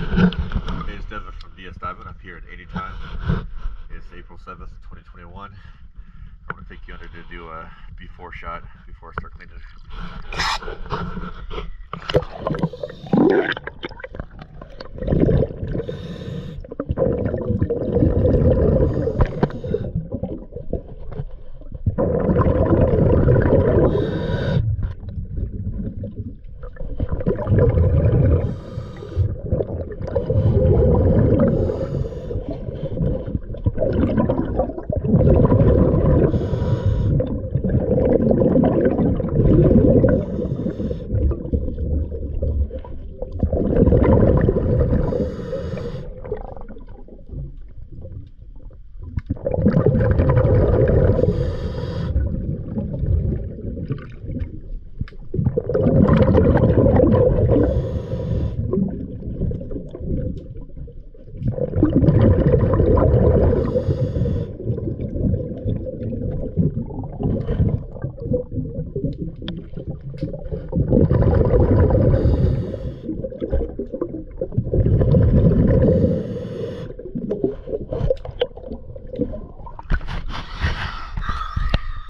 My name is Devin from DS Diamond. I'm here at Anytime. It's April 7th, 2021. I'm going to take you under to do a before shot before I start cleaning.